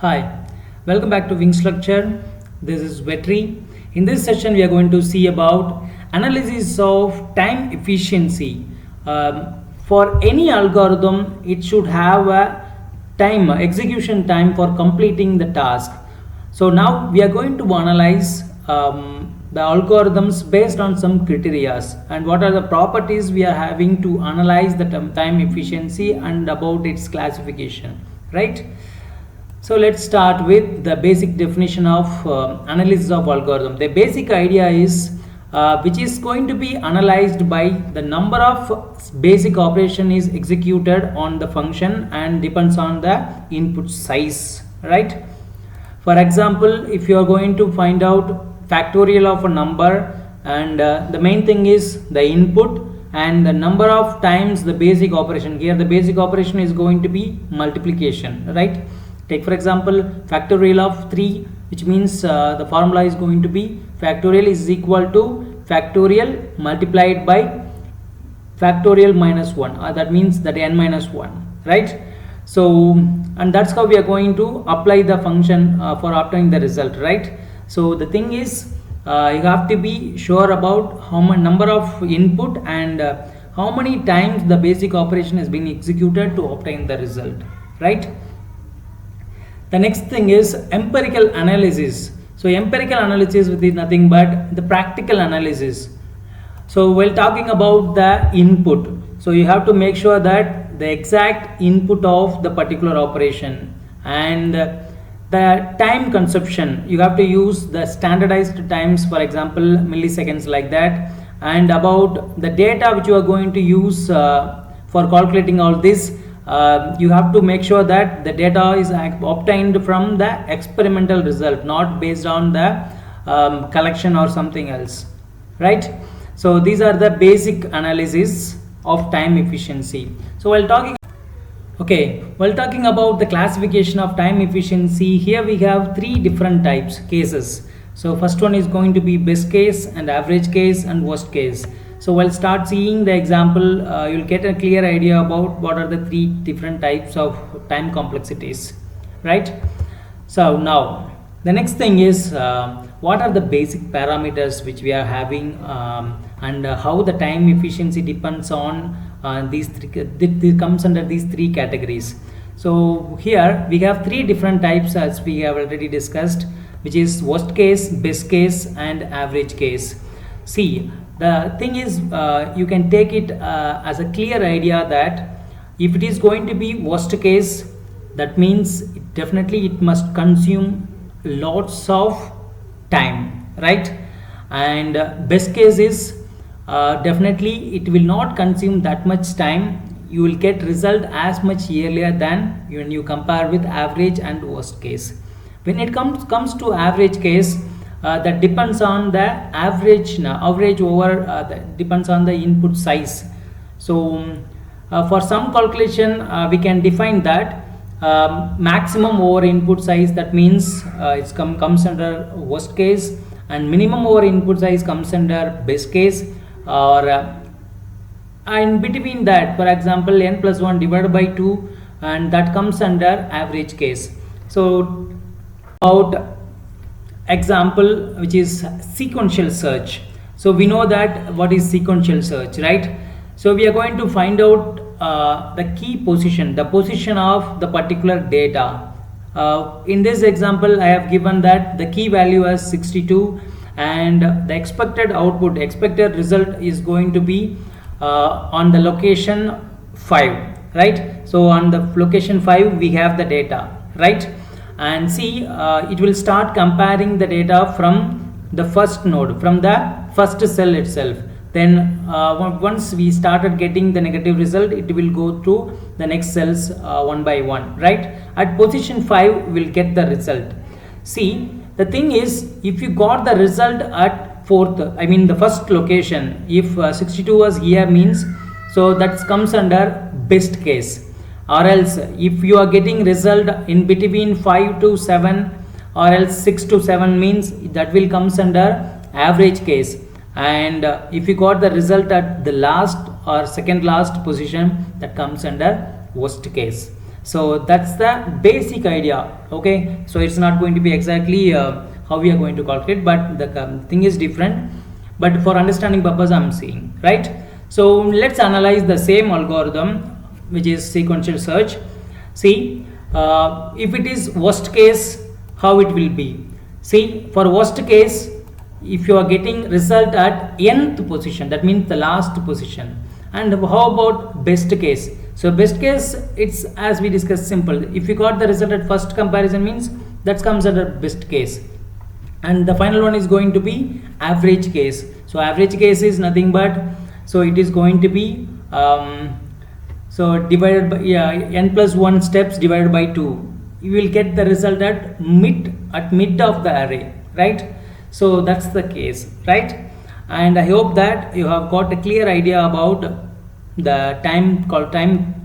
Hi, welcome back to Wing Structure. This is Vetri. In this session, we are going to see about analysis of time efficiency. For any algorithm, it should have a execution time for completing the task. So now we are going to analyze the algorithms based on some criteria and what are the properties we are having to analyze the time efficiency and about its classification, right? So let's start with the basic definition of analysis of algorithm. The basic idea is which is going to be analyzed by the number of basic operation is executed on the function and depends on the input size, right? For example, if you are going to find out factorial of a number and the main thing is the input and the number of times the basic operation, here the basic operation is going to be multiplication, right? Take for example factorial of 3, which means the formula is going to be factorial is equal to factorial multiplied by factorial minus 1, that means that n minus 1, right? So and that's how we are going to apply the function for obtaining the result, right? So the thing is you have to be sure about how much number of input and how many times the basic operation has been executed to obtain the result, right? The next thing is empirical analysis. So empirical analysis is nothing but the practical analysis. So while talking about the input, so you have to make sure that the exact input of the particular operation and the time consumption, you have to use the standardized times, for example milliseconds like that, and about the data which you are going to use for calculating all this. You have to make sure that the data is obtained from the experimental result, not based on the collection or something else, right? So these are the basic analysis of time efficiency. So while talking about the classification of time efficiency, here we have three different cases. So first one is going to be best case and average case and worst case. So we'll start seeing the example, you'll get a clear idea about what are the three different types of time complexities, right? So now the next thing is what are the basic parameters which we are having and how the time efficiency depends on these three, comes under these three categories. So here we have three different types as we have already discussed, which is worst case, best case and average case. See, the thing is you can take it as a clear idea that if it is going to be worst case, that means definitely it must consume lots of time, right? And best case is definitely it will not consume that much time. You will get result as much earlier than when you compare with average and worst case. When it comes to average case, that depends on the average over that depends on the input size. So for some calculation we can define that maximum over input size, that means it comes under worst case, and minimum over input size comes under best case, or in between that, for example n plus 1 divided by 2, and that comes under average case. So about example which is sequential search. So we know that what is sequential search, right? So we are going to find out the key position, the position of the particular data. In this example I have given that the key value as 62 and the expected result is going to be on the location 5, right? So on the location 5 we have the data, right? And see it will start comparing the data from the first node, from the first cell itself. Then once we started getting the negative result, it will go through the next cells one by one, right? At position 5 we'll get the result. See, the thing is, if you got the result at the first location, if 62 was here means, so that comes under best case. Or else if you are getting result in between 5 to 7 or else 6 to 7 means that will comes under average case. And if you got the result at the last or second last position, that comes under worst case. So that's the basic idea. Okay, so it's not going to be exactly how we are going to calculate, but the thing is different. But for understanding purpose, I'm saying, right? So let's analyze the same algorithm, which is sequential search. See, if it is worst case, how it will be. See, for worst case, if you are getting result at nth position, that means the last position. And how about best case? So best case, it's as we discussed, simple. If you got the result at first comparison, means that comes under best case. And the final one is going to be average case. So average case is nothing but, so it is going to be so divided by n plus 1 steps divided by 2. You will get the result at mid of the array, right? So that's the case, right? And I hope that you have got a clear idea about the time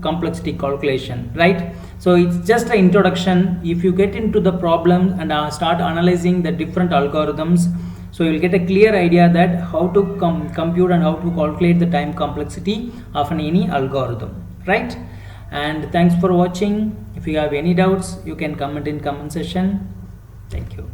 complexity calculation, right? So it's just an introduction. If you get into the problem and start analyzing the different algorithms, so you will get a clear idea that how to compute and how to calculate the time complexity of any algorithm, right? And thanks for watching. If you have any doubts, you can comment in comment section. Thank you.